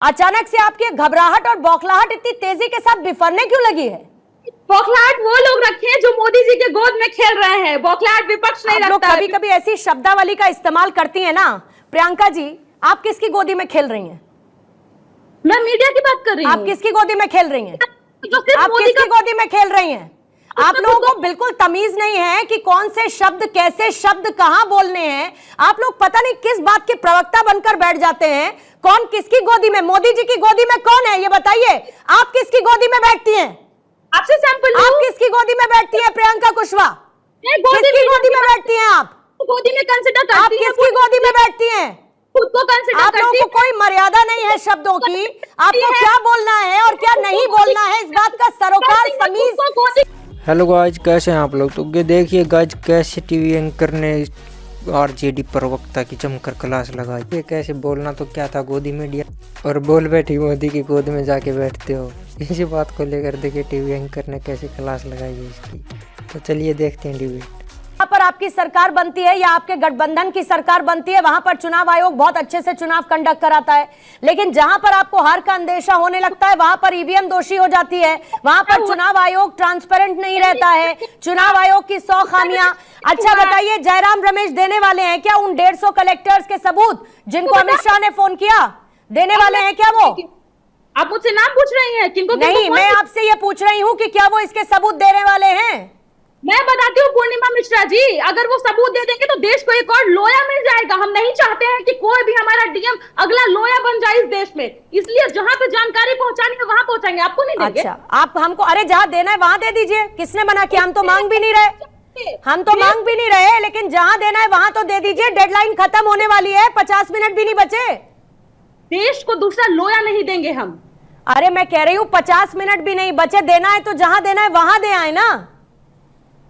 अचानक से आपकी घबराहट और बौखलाहट इतनी तेजी के साथ बिफरने क्यों लगी है? बौखलाहट वो लोग रखे हैं जो मोदी जी के गोद में खेल रहे हैं। बौखलाहट विपक्ष नहीं रखता। कभी कभी ऐसी शब्दावली का इस्तेमाल करती है ना। प्रियंका जी, आप किसकी गोदी में खेल रही हैं? मैं मीडिया की बात कर रही हूँ। आप किसकी गोदी में खेल रही हैं? आप मोदी किसकी गोदी में खेल रही हैं? आप लोगों को बिल्कुल तमीज नहीं है कि कौन से शब्द, कैसे शब्द, कहां बोलने हैं। आप लोग पता नहीं किस बात के प्रवक्ता बनकर बैठ जाते हैं। कौन किसकी गोदी में? मोदी जी की गोदी में कौन है ये बताइए। आप किसकी गोदी में बैठती हैं? आपसे सैंपल आप किसकी गोदी में बैठती हैं? प्रियंका कुशवाहा किसकी गोदी में बैठती हैं? आप गोदी में कंसिडर करती हैं? आप किसकी गोदी में बैठती हैं? खुद को कंसिडर आप लोगों को कोई मर्यादा नहीं है शब्दों की। आपको क्या बोलना है और क्या नहीं बोलना है, इस बात का सरोकार तमीज। हेलो गाइज, कैसे हैं आप लोग? तो ये देखिए गाइज, कैसे टीवी एंकर ने आरजेडी प्रवक्ता की जमकर क्लास लगाई। ये कैसे बोलना तो क्या था, गोदी मीडिया और बोल बैठी मोदी की गोद में जाके बैठते हो। इसी बात को लेकर देखिए टीवी एंकर ने कैसे क्लास लगाई है इसकी। तो चलिए देखते हैं डिबेट। जहां पर आपकी सरकार बनती है या आपके गठबंधन की सरकार बनती है, वहां पर चुनाव आयोग बहुत अच्छे से चुनाव कंडक्ट कराता है। लेकिन जहां पर आपको हार का अंदेशा होने लगता है, वहां पर ईवीएम दोषी हो जाती है। वहां पर चुनाव आयोग ट्रांसपेरेंट नहीं रहता है। चुनाव आयोग की 100 खामियां। अच्छा बताइए, जयराम रमेश देने वाले हैं क्या उन 150 कलेक्टर्स के सबूत जिनको अमित शाह ने फोन किया? देने वाले हैं क्या वो? आप मुझसे नाम पूछ रही हैं? किनको? नहीं, मैं आपसे ये पूछ रही हूँ कि क्या वो इसके सबूत देने वाले हैं? मैं बताती हूँ पूर्णिमा मिश्रा जी, अगर वो सबूत दे देंगे तो देश को एक और लोया मिल जाएगा। हम नहीं चाहते हैं कि कोई भी हमारा डीएम अगला लोया बन जाए इस देश में। इसलिए जहां पे जानकारी पहुंचानी है वहां पहुंचाएंगे। आपको नहीं देंगे? अच्छा, आप हमको, अरे जहां देना है वहां दे दीजिए। किसने मना किया? हम तो मांग भी नहीं रहे। हम तो मांग भी नहीं रहे, लेकिन जहां देना है वहां तो दे दीजिए। डेडलाइन खत्म होने वाली है, 50 मिनट भी नहीं बचे। देश को दूसरा लोया नहीं देंगे हम। अरे मैं कह रही हूँ 50 मिनट भी नहीं बचे। देना है तो जहां देना है वहां दे आए ना।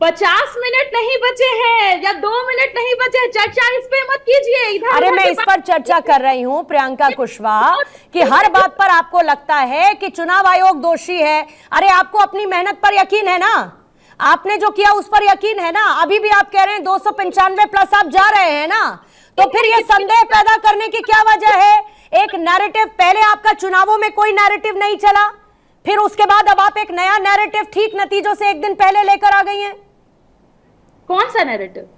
50 मिनट नहीं बचे हैं या 2 मिनट नहीं बचे। चर्चा इस पे मत कीजिए इधर। अरे मैं इस पर चर्चा कर रही हूँ प्रियंका कुशवाहा कि हर बात पर आपको लगता है कि चुनाव आयोग दोषी है। अरे आपको अपनी मेहनत पर यकीन है ना? आपने जो किया उस पर यकीन है ना? अभी भी आप कह रहे हैं 295 प्लस आप जा रहे हैं ना, तो फिर ये संदेह पैदा करने की क्या वजह है? एक नैरेटिव, पहले आपका चुनावों में कोई नैरेटिव नहीं चला, फिर उसके बाद अब आप एक नया नैरेटिव ठीक नतीजों से एक दिन पहले लेकर आ गई हैं। कौन सा नैरेटिव?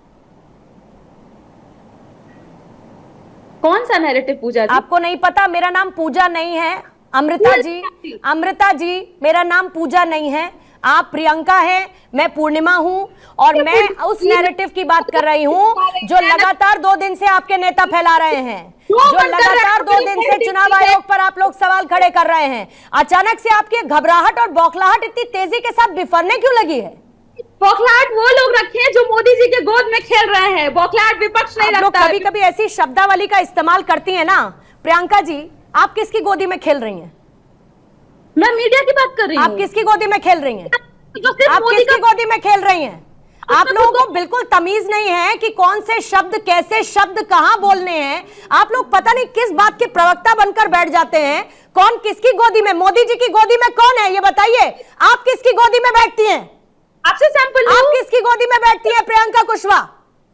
कौन सा नैरेटिव पूजा जी? आपको नहीं पता? मेरा नाम पूजा नहीं है, अमृता जी। अमृता जी, मेरा नाम पूजा नहीं है। आप प्रियंका हैं, मैं पूर्णिमा हूं, और मैं उस नैरेटिव की बात कर रही हूं जो लगातार 2 दिन से आपके नेता फैला रहे हैं, जो लगातार 2 दिन से चुनाव आयोग पर आप लोग सवाल खड़े कर रहे हैं। अचानक से आपकी घबराहट और बौखलाहट इतनी तेजी के साथ बिफरने क्यों लगी है? बौखलाहट वो लोग रखे हैं जो मोदी जी के गोद में खेल रहे हैं। बौखलाहट विपक्ष नहीं रखता। कभी कभी ऐसी शब्दावली का इस्तेमाल करती है ना। प्रियंका जी, आप किसकी गोदी में खेल रही हैं? मैं मीडिया की बात कर रही हूँ। आप किसकी गोदी में खेल रही हैं? आप किसकी गोदी में खेल रही हैं? आप लोगों को बिल्कुल तमीज नहीं है कि कौन से शब्द, कैसे शब्द, कहां बोलने हैं। आप लोग पता नहीं किस बात के प्रवक्ता बनकर बैठ जाते हैं। कौन किसकी गोदी में? मोदी जी की गोदी में कौन है ये बताइए। आप किसकी गोदी में बैठती हैं? आपसे सैंपल आप किसकी गोदी में बैठती है? प्रियंका कुशवाहा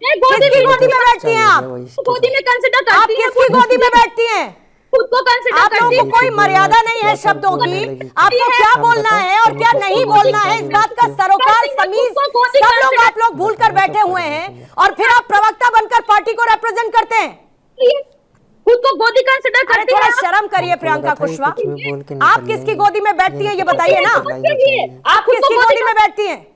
किसकी गोदी में बैठती हैं? आप गोदी में कंसिडर करती हैं? आप किसकी गोदी में बैठती हैं? खुद को कंसिडर आप लोगों को कोई मर्यादा नहीं है शब्दों की। आपको क्या बोलना है और क्या नहीं बोलना है, इस बात का सरोकार तमीज सब लोग आप लोग भूल कर बैठे हुए हैं, और फिर आप प्रवक्ता बनकर पार्टी को रिप्रेजेंट करते हैं। खुद को गोदी कंसिडर करती हैं? थोड़ा शर्म करिए प्रियंका कुशवाहा। आप किसकी गोदी में बैठती है ये बताइए ना। आप किसकी गोदी में बैठती हैं?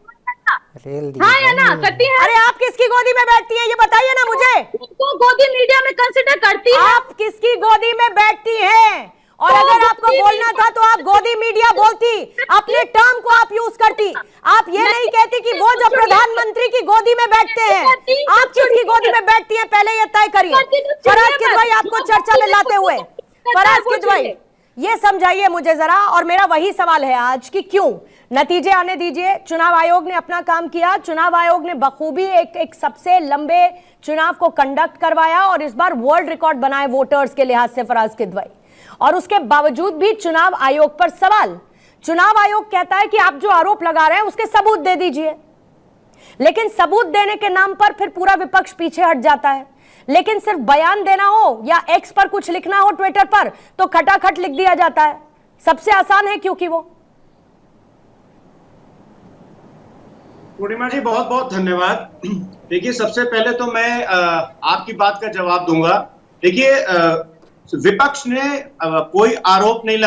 हाँ या ना करती हैं? अरे आप किसकी गोदी में बैठती हैं ये बताइए ना मुझे। तो गोदी मीडिया में कंसिडर करती है? आप किसकी गोदी में बैठती हैं? और अगर आपको बोलना था तो आप गोदी मीडिया बोलती, अपने टर्म को आप यूज करती। आप ये नहीं कहती कि वो जो प्रधानमंत्री की गोदी में बैठते हैं। आप किसकी गोदी में बैठती हैं पहले ये तय करिए। फराज किदवई आपको चर्चा में लाते हुए, फराज किदवई ये समझाइए मुझे जरा। और मेरा वही सवाल है आज कि क्यों? नतीजे आने दीजिए। चुनाव आयोग ने अपना काम किया। चुनाव आयोग ने बखूबी एक सबसे लंबे चुनाव को कंडक्ट करवाया और इस बार वर्ल्ड रिकॉर्ड बनाए वोटर्स के लिहाज से फराज किदवई। और उसके बावजूद भी चुनाव आयोग पर सवाल। चुनाव आयोग कहता है कि आप जो आरोप लगा रहे हैं उसके सबूत दे दीजिए, लेकिन सबूत देने के नाम पर फिर पूरा विपक्ष पीछे हट जाता है। लेकिन सिर्फ बयान देना हो या एक्स पर कुछ लिखना हो ट्विटर पर तो खटाखट लिख दिया जाता है। सबसे आसान है क्योंकि वो। पूर्णिमा जी बहुत बहुत धन्यवाद। देखिए सबसे पहले तो मैं आपकी बात का जवाब दूंगा। देखिए विपक्ष ने कोई आरोप नहीं